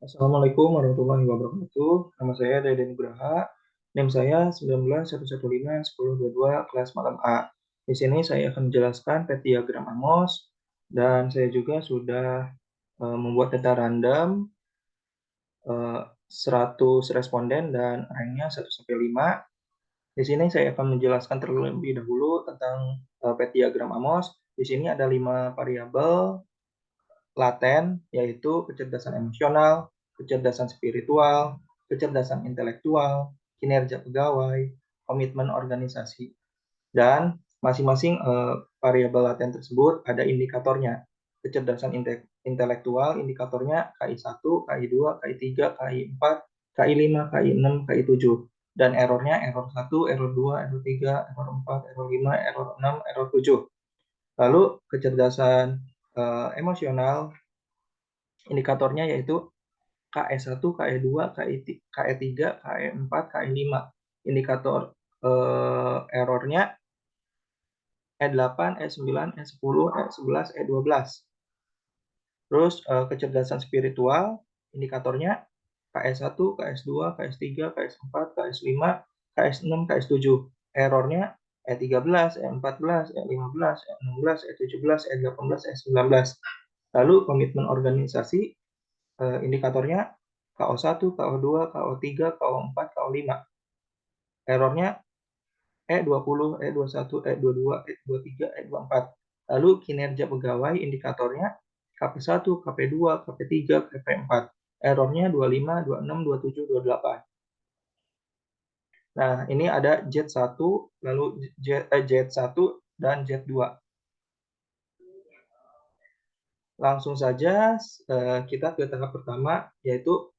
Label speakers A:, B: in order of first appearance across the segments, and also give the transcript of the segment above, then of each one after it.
A: Assalamualaikum warahmatullahi wabarakatuh. Nama saya Deden Nugraha. NIM saya 191151022 kelas malam A. Di sini saya akan menjelaskan pet diagram Amos dan saya juga sudah membuat data random 100 responden dan ranknya 1 sampai 5. Di sini saya akan menjelaskan terlebih dahulu tentang pet diagram Amos. Di sini ada 5 variabel laten, yaitu kecerdasan emosional, kecerdasan spiritual, kecerdasan intelektual, kinerja pegawai, komitmen organisasi. Dan masing-masing variabel laten tersebut ada indikatornya. Kecerdasan intelektual, indikatornya KI1, KI2, KI3, KI4, KI5, KI6, KI7. Dan errornya error 1, error 2, error 3, error 4, error 5, error 6, error 7. Lalu kecerdasan emosional, indikatornya yaitu KE1, KE2, KE3, KE4, KE5. Indikator errornya E8, E9, E10, E11, E12. Terus kecerdasan spiritual, indikatornya KS1, KS2, KS3, KS4, KS5, KS6, KS7. Errornya E13, E14, E15, E16, E17, E18, E19. Lalu komitmen organisasi, indikatornya KO1, KO2, KO3, KO4, KO5. Errornya E20, E21, E22, E23, E24. Lalu kinerja pegawai, indikatornya KP1, KP2, KP3, KP4. Errornya 25, 26, 27, 28. Nah, ini ada Z1, lalu Z1 dan Z2. Langsung saja kita ke tahap pertama, yaitu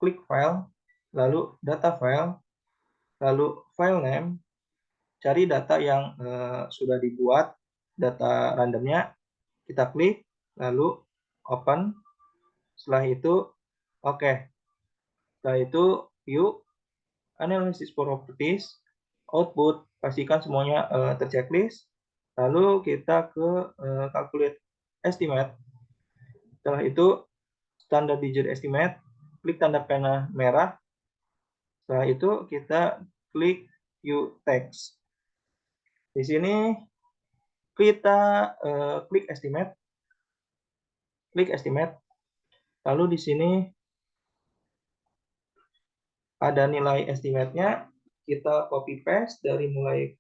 A: klik file, lalu data file, lalu file name, cari data yang sudah dibuat, data randomnya, kita klik, lalu open. Setelah itu, oke. Setelah itu, view, analysis properties, output, pastikan semuanya terchecklist. Lalu kita ke calculate estimate. Setelah itu, standard digit estimate, klik tanda panah merah. Setelah itu, kita klik view text. Di sini kita klik estimate, lalu di sini ada nilai estimate-nya, kita copy paste dari mulai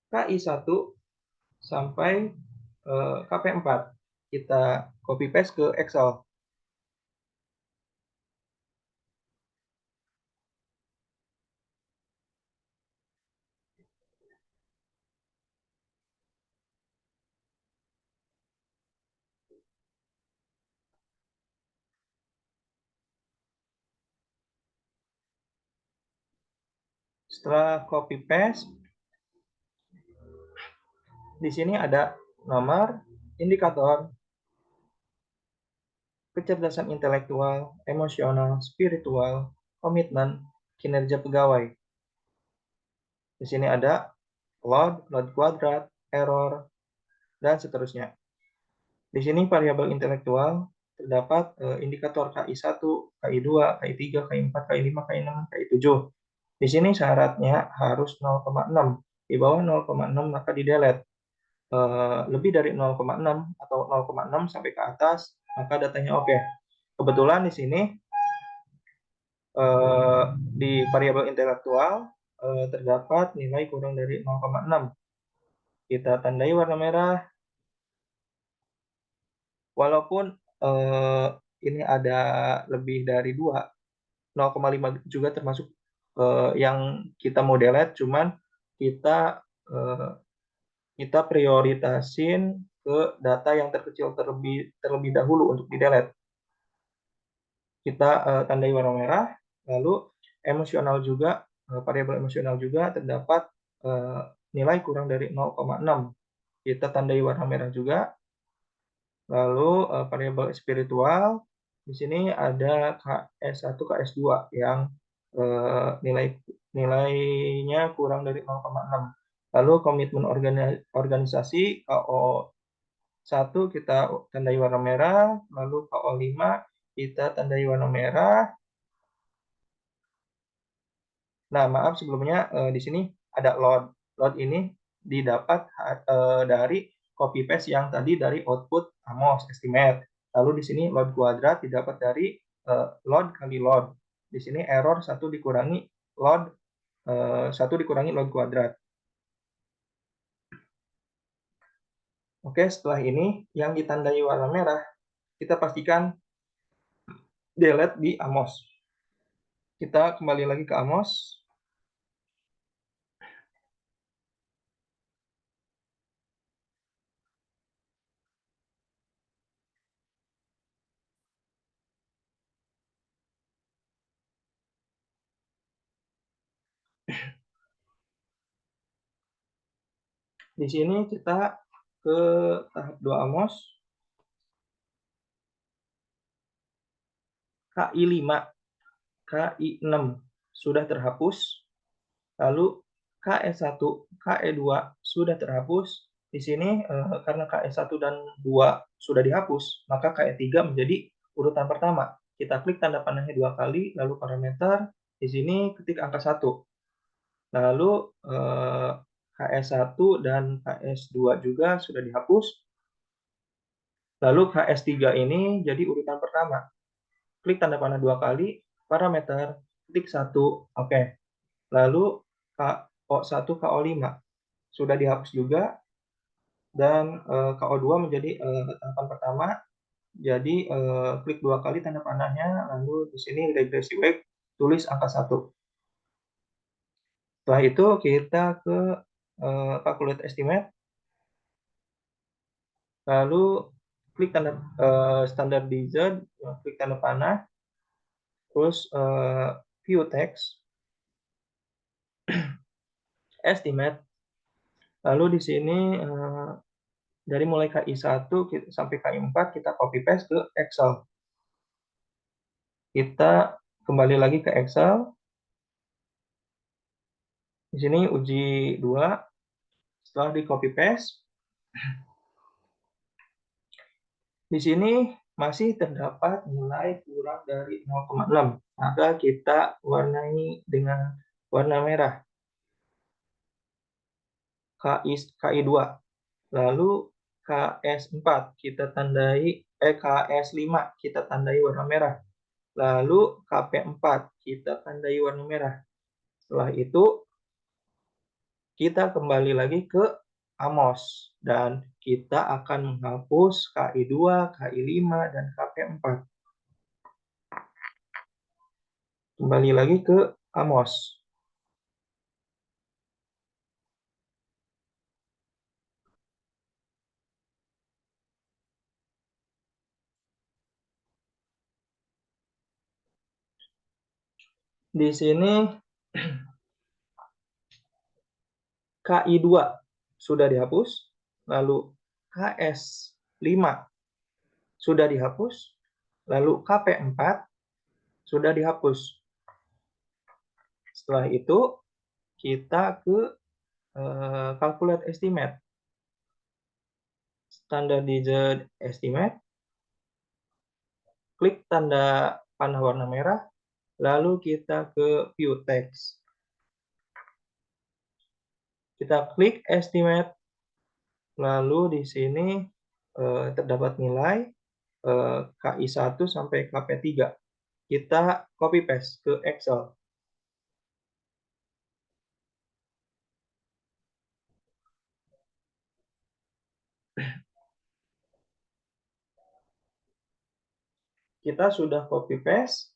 A: KI1 sampai KP4. Kita copy paste ke Excel. Setelah copy paste, di sini ada nomor, indikator, kecerdasan intelektual, emosional, spiritual, komitmen, kinerja pegawai. Di sini ada load kuadrat, error, dan seterusnya. Di sini variabel intelektual terdapat indikator KI1, KI2, KI3, KI4, KI5, KI6, KI7. Di sini syaratnya harus 0,6. Di bawah 0,6 maka di delete. Lebih dari 0,6 atau 0,6 sampai ke atas maka datanya oke. Kebetulan di sini di variabel intelektual terdapat nilai kurang dari 0,6. Kita tandai warna merah. Walaupun ini ada lebih dari 2, 0,5 juga termasuk yang kita mau delete, cuman kita prioritasin ke data yang terkecil terlebih dahulu untuk di delete. Kita tandai warna merah, lalu emosional juga, variabel emosional juga terdapat nilai kurang dari 0,6. Kita tandai warna merah juga. Lalu variabel spiritual, di sini ada KS1, KS2 yang nilainya kurang dari 0,6. Lalu komitmen organisasi KO1 kita tandai warna merah, lalu KO5 kita tandai warna merah. Nah, maaf sebelumnya di sini ada load. Load ini didapat dari copy paste yang tadi dari output Amos estimate. Lalu di sini load kuadrat didapat dari load kali load. Di sini error 1 dikurangi load 1 dikurangi load kuadrat. Oke, setelah ini yang ditandai warna merah, kita pastikan delete di Amos. Kita kembali lagi ke Amos. Di sini kita ke tahap 2 Amos. KI 5, KI 6 sudah terhapus. Lalu KE1, KE2 sudah terhapus. Di sini karena KE1 dan 2 sudah dihapus, maka KE3 menjadi urutan pertama. Kita klik tanda panahnya 2 kali, lalu parameter. Di sini ketik angka 1. Lalu KS1 dan KS2 juga sudah dihapus. Lalu KS3 ini jadi urutan pertama. Klik tanda panah 2 kali, parameter, ketik 1, oke. Lalu KO1, KO5 sudah dihapus juga, dan KO2 menjadi tahapan pertama. Jadi klik 2 kali tanda panahnya, lalu di sini regresi wave, tulis angka 1. Setelah itu kita ke calculate estimate, lalu klik tanda standard dessert, klik tanda panah, terus view text, estimate, lalu di sini dari mulai KI1 sampai KI4 kita copy paste ke Excel. Kita kembali lagi ke Excel. Di sini uji 2, setelah di copy paste, di sini masih terdapat nilai kurang dari 0,6. Maka kita warnai dengan warna merah. KI2. Lalu KS4 kita tandai KS5 kita tandai warna merah. Lalu KP4 kita tandai warna merah. Setelah itu kita kembali lagi ke Amos dan kita akan menghapus KI2, KI5 dan KP4. Kembali lagi ke Amos. Di sini KI2 sudah dihapus, lalu KS5 sudah dihapus, lalu KP4 sudah dihapus. Setelah itu kita ke calculate estimate, standardized estimate, klik tanda panah warna merah, lalu kita ke view text. Kita klik estimate, lalu di sini terdapat nilai KI1 sampai KP3. Kita copy paste ke Excel. Kita sudah copy paste.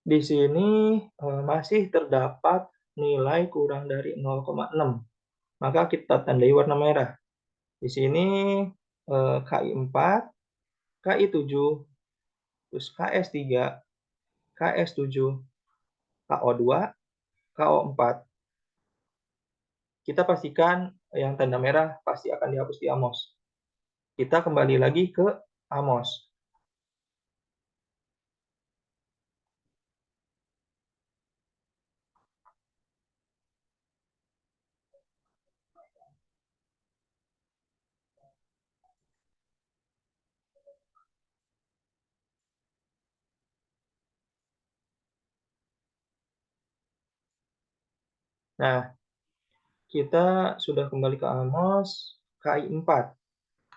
A: Di sini masih terdapat nilai kurang dari 0,6. Maka kita tandai warna merah. Di sini KI4, KI7, terus KS3, KS7, KO2, KO4. Kita pastikan yang tanda merah pasti akan dihapus di Amos. Kita kembali lagi ke Amos. Nah, kita sudah kembali ke Amos, KI 4.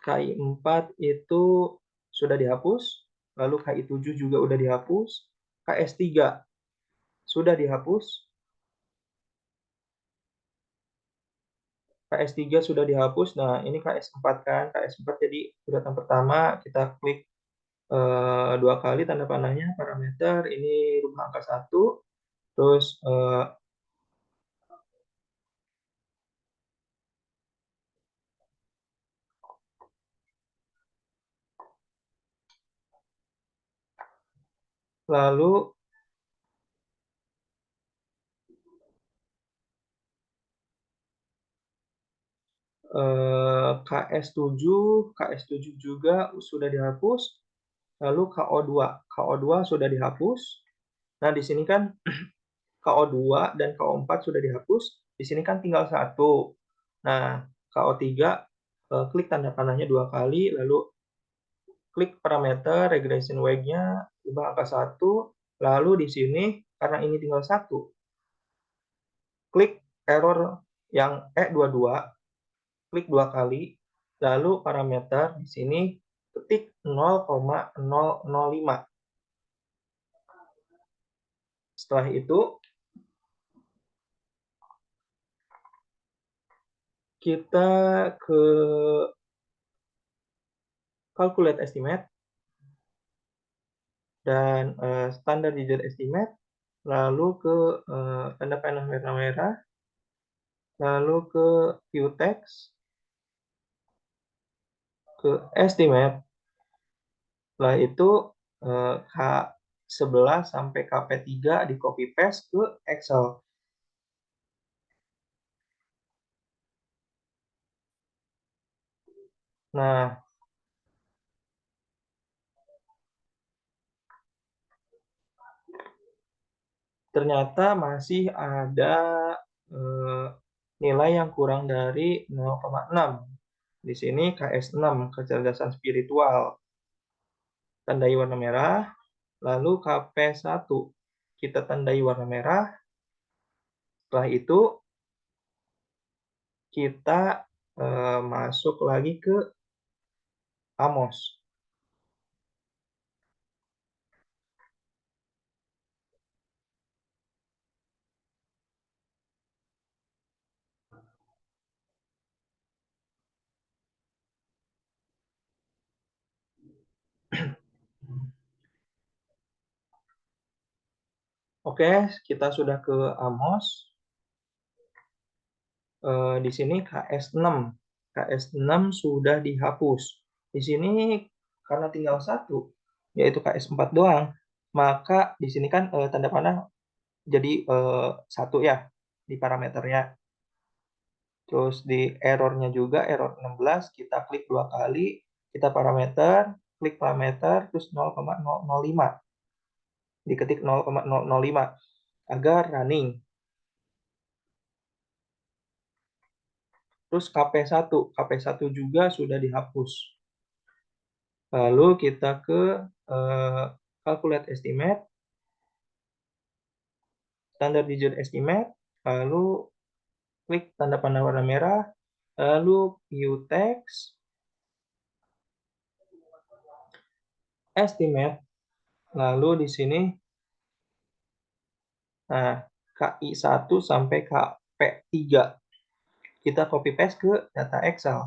A: KI 4 itu sudah dihapus, lalu KI 7 juga udah dihapus, KS 3 sudah dihapus, KS 3 sudah dihapus. Nah, ini KS 4 kan, KS 4 jadi urutan pertama kita klik dua kali tanda panahnya parameter, ini rumah angka 1, terus lalu KS7 juga sudah dihapus, lalu KO2 sudah dihapus. Nah, di sini kan KO2 dan KO4 sudah dihapus, di sini kan tinggal satu. Nah, KO3 klik tanda panahnya dua kali, lalu klik parameter regression wave-nya, ubah angka 1, lalu di sini karena ini tinggal satu, klik error yang E22, klik dua kali, lalu parameter di sini ketik 0,005. Setelah itu kita ke calculate estimate dan standar digit estimate, lalu ke tanda panah merah-merah, lalu ke view text, ke estimate. Setelah itu K11 sampai KP3 di copy paste ke Excel. Nah, ternyata masih ada nilai yang kurang dari 0,6. Di sini KS6, kecerdasan spiritual. Tandai warna merah, lalu KP1 kita tandai warna merah. Setelah itu kita masuk lagi ke Amos. Oke, kita sudah ke Amos. Di sini KS6. KS6 sudah dihapus. Di sini karena tinggal satu, yaitu KS4 doang, maka di sini kan tanda panah jadi satu ya di parameternya. Terus di errornya juga, error 16, kita klik dua kali, kita parameter, klik parameter, terus 0,005. Diketik 0,005 agar running. Terus KP1 juga sudah dihapus. Lalu kita ke calculate estimate, standar digit estimate, lalu klik tanda panah warna merah, lalu view text, estimate, lalu di sini KI1 sampai KP3. Kita copy paste ke data Excel.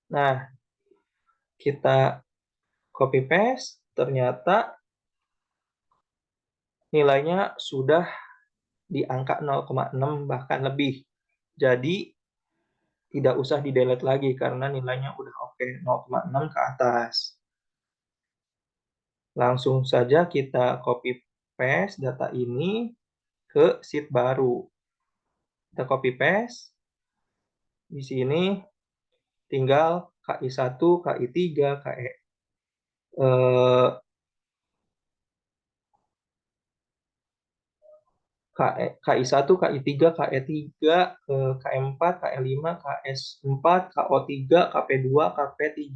A: Nah, kita copy paste, ternyata nilainya sudah di angka 0,6 bahkan lebih. Jadi tidak usah di delete lagi karena nilainya udah oke, 0,6 ke atas. Langsung saja kita copy paste data ini ke sheet baru. Kita copy paste. Di sini tinggal KI1, KI3, KI1, KI3, KE3, KE4, KE5, KS4, KO3, KP2, KP3.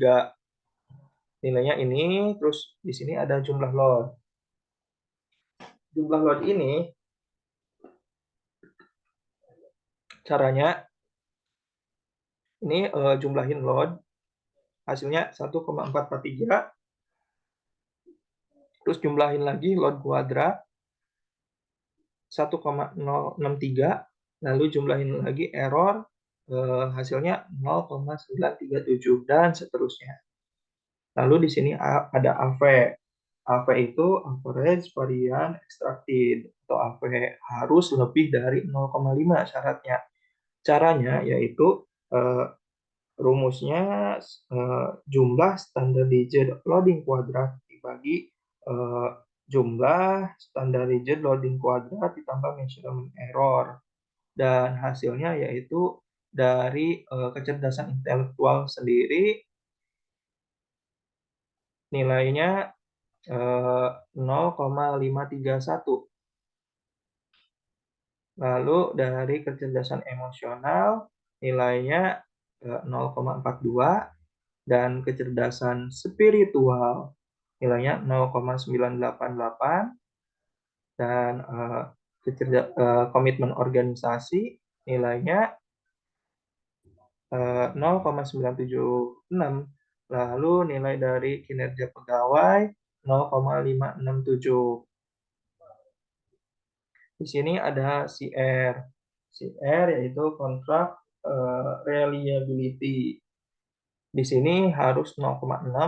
A: Nilainya ini, terus di sini ada jumlah lot. jumlah load ini caranya ini jumlahin load, hasilnya 1,443, terus jumlahin lagi load kuadrat 1,063, lalu jumlahin lagi error, hasilnya 0,937 dan seterusnya. Lalu di sini ada AV. AV itu average varian extracted atau AV harus lebih dari 0,5 syaratnya. Caranya yaitu rumusnya jumlah standar digit loading kuadrat dibagi jumlah standar digit loading kuadrat ditambah measurement error, dan hasilnya yaitu dari kecerdasan intelektual sendiri nilainya 0,531. Lalu dari kecerdasan emosional nilainya 0,42, dan kecerdasan spiritual nilainya 0,988, dan komitmen organisasi nilainya 0,976. Lalu nilai dari kinerja pegawai 0,567. Di sini ada CR. CR yaitu contract reliability. Di sini harus 0,6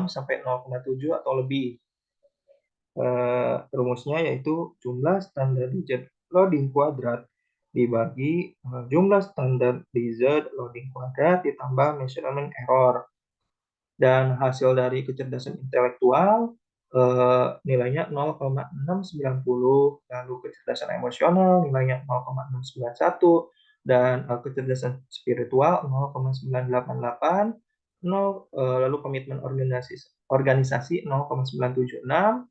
A: sampai 0,7 atau lebih. Rumusnya yaitu jumlah standar digit loading kuadrat dibagi jumlah standar digit loading kuadrat ditambah measurement error. Dan hasil dari kecerdasan intelektual nilainya 0,690, lalu kecerdasan emosional nilainya 0,691, dan kecerdasan spiritual 0,988, lalu komitmen organisasi 0,976,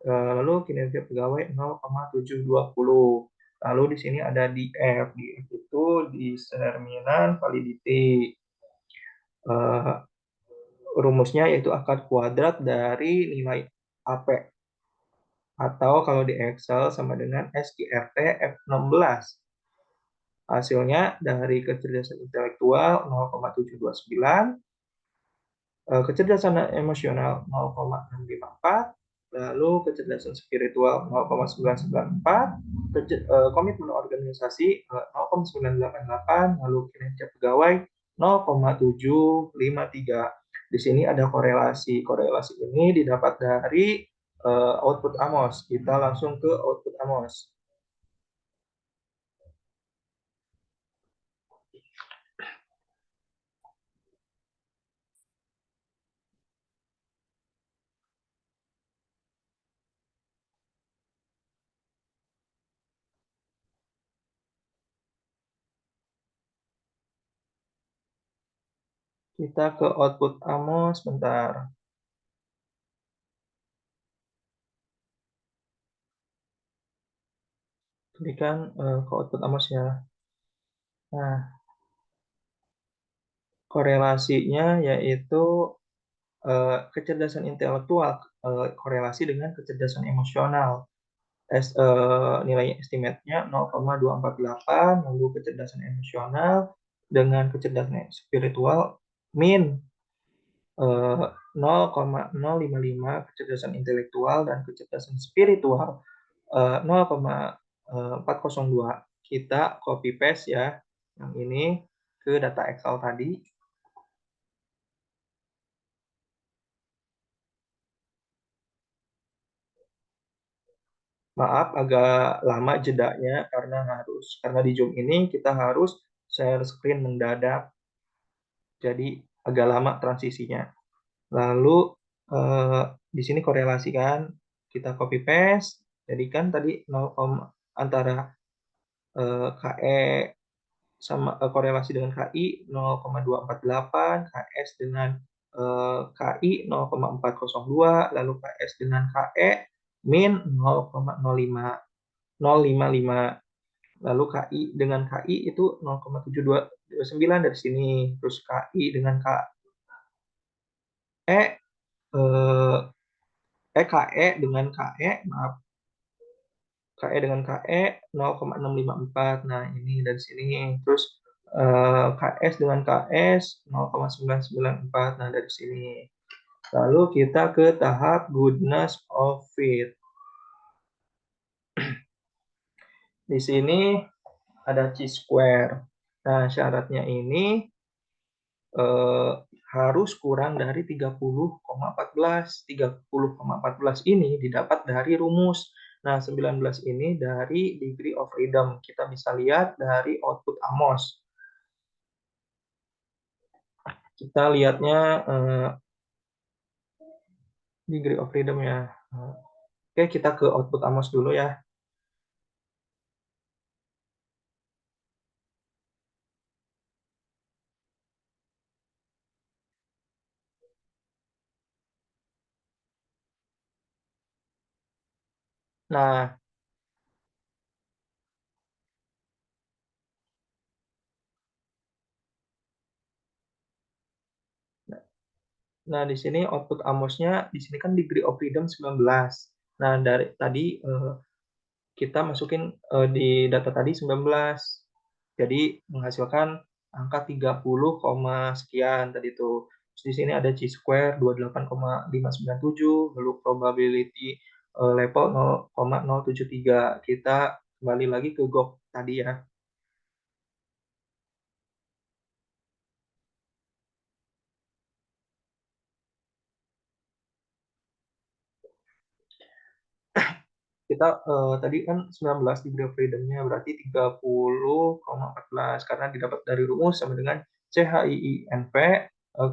A: lalu kinerja pegawai 0,720. Lalu di sini ada DF. DF itu determinan validity. Rumusnya yaitu akar kuadrat dari nilai AP, atau kalau di Excel sama dengan SQRT F16. Hasilnya dari kecerdasan intelektual 0,729, kecerdasan emosional 0,654, lalu kecerdasan spiritual 0,994, komitmen organisasi 0,988, lalu kinerja pegawai 0,753. Di sini ada korelasi. Korelasi ini didapat dari output Amos. Kita langsung ke output Amos. Kita ke output Amos bentar. Berikan ke output Amos ya. Nah, korelasinya yaitu kecerdasan intelektual korelasi dengan kecerdasan emosional. Nilai estimate-nya 0,248, lalu kecerdasan emosional dengan kecerdasan spiritual min 0,055, kecerdasan intelektual dan kecerdasan spiritual 0,402. Kita copy paste ya yang ini ke data Excel tadi. Maaf agak lama jedanya karena di Zoom ini kita harus share screen mendadak. Jadi agak lama transisinya. Lalu di sini korelasikan, kita copy paste. Jadi kan tadi 0, antara KE sama korelasi dengan KI 0,248, KS dengan KI 0,402, lalu KS dengan KE min 0,055. Lalu KI dengan KI itu 0,729 dari sini. Terus KI dengan KE KE dengan KE, maaf, KE dengan KE 0,654. Nah, ini dari sini. Terus KS dengan KS 0,994. Nah, dari sini. Lalu kita ke tahap goodness of fit. Di sini ada chi-square. Nah, syaratnya ini eh, harus kurang dari 30,14. 30,14 ini didapat dari rumus. Nah, 19 ini dari degree of freedom. Kita bisa lihat dari output Amos. Kita lihatnya degree of freedom ya. Oke, kita ke output Amos dulu ya. Nah, nah di sini output Amosnya di sini kan degree of freedom 19. Nah, dari tadi kita masukin di data tadi 19. Jadi menghasilkan angka 30, sekian tadi itu. Terus di sini ada chi-square 28,597, lalu probability level 0,073. Kita kembali lagi ke GOF tadi ya. Kita tadi kan 19 degree of freedom-nya berarti 30,14 karena didapat dari rumus sama dengan CHIINV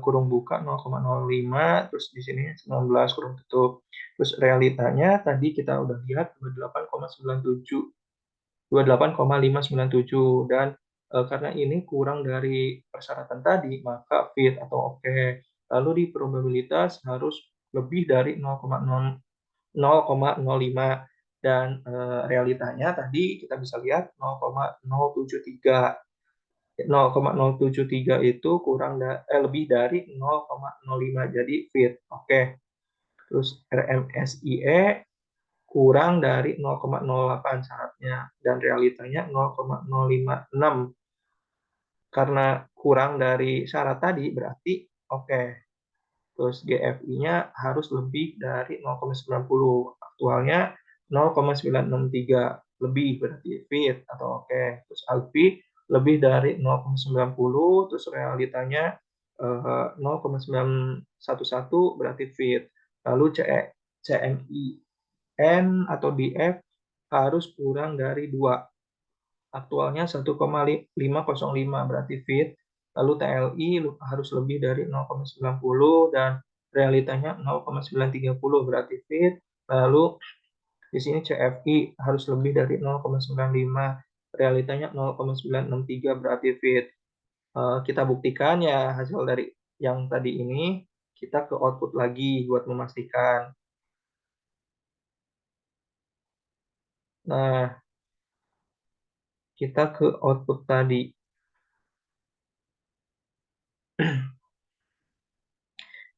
A: kurung buka 0,05 terus di sini 19 kurung tutup. Terus realitanya tadi kita udah lihat 28,97 28,597 dan karena ini kurang dari persyaratan tadi maka fit atau oke. Lalu di probabilitas harus lebih dari 0,05 dan realitanya tadi kita bisa lihat 0,073. 0,073 itu lebih dari 0,05 jadi fit. Oke. Terus RMSIE kurang dari 0,08 syaratnya dan realitanya 0,056. Karena kurang dari syarat tadi berarti oke. Terus GFI-nya harus lebih dari 0,90. Aktualnya 0,963 lebih berarti fit atau oke. Terus alfi lebih dari 0,90 terus realitanya 0,911 berarti fit. Lalu CMIN atau DF harus kurang dari 2. Aktualnya 1,505 berarti fit. Lalu TLI harus lebih dari 0,90 dan realitanya 0,930 berarti fit. Lalu di sini CFI harus lebih dari 0,95, realitanya 0,963 berarti fit. Kita buktikan ya hasil dari yang tadi ini, kita ke output lagi buat memastikan. Nah, kita ke output tadi.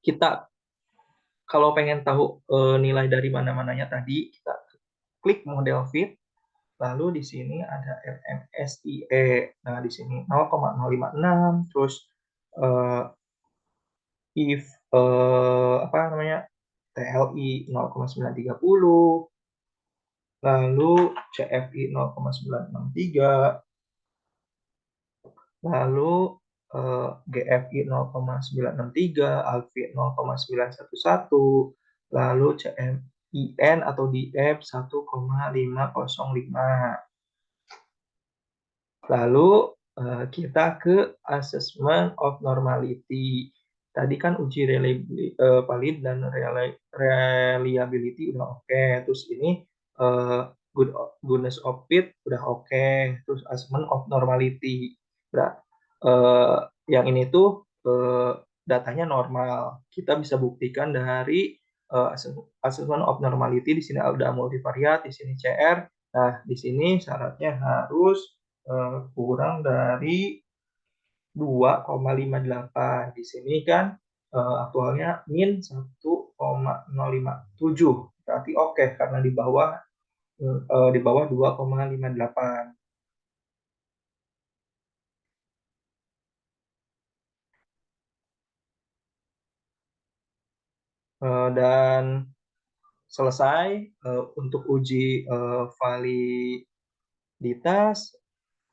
A: Kita kalau pengen tahu nilai dari mana-mananya tadi, kita klik model fit, lalu di sini ada RMSIE. Nah, di sini 0,056, terus uh, if apa namanya TLI 0,930, lalu CFI 0,963, lalu GFI 0,963, ALFI 0,911, lalu CMIN atau DF 1,505. Lalu kita ke assessment of normality. Tadi kan uji valid dan reliability udah oke. Terus ini goodness of fit udah oke. Terus assessment of normality. Nah, yang ini tuh datanya normal. Kita bisa buktikan dari assessment of normality. Di sini ada multivariat, di sini CR. Nah, di sini syaratnya harus kurang dari 2,58. Di sini kan aktualnya min 1,057. Berarti oke karena di bawah di bawah 2,58. Dan selesai untuk uji validitas,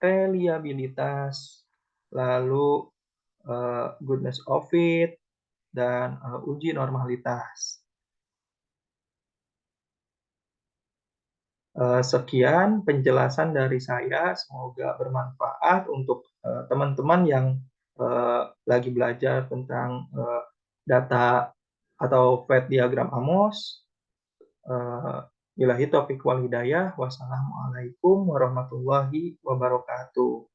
A: reliabilitas, lalu goodness of it, dan uji normalitas. Sekian penjelasan dari saya, semoga bermanfaat untuk teman-teman yang lagi belajar tentang data atau Venn diagram Amos. Billahi taufiq wal hidayah. Wassalamualaikum warahmatullahi wabarakatuh.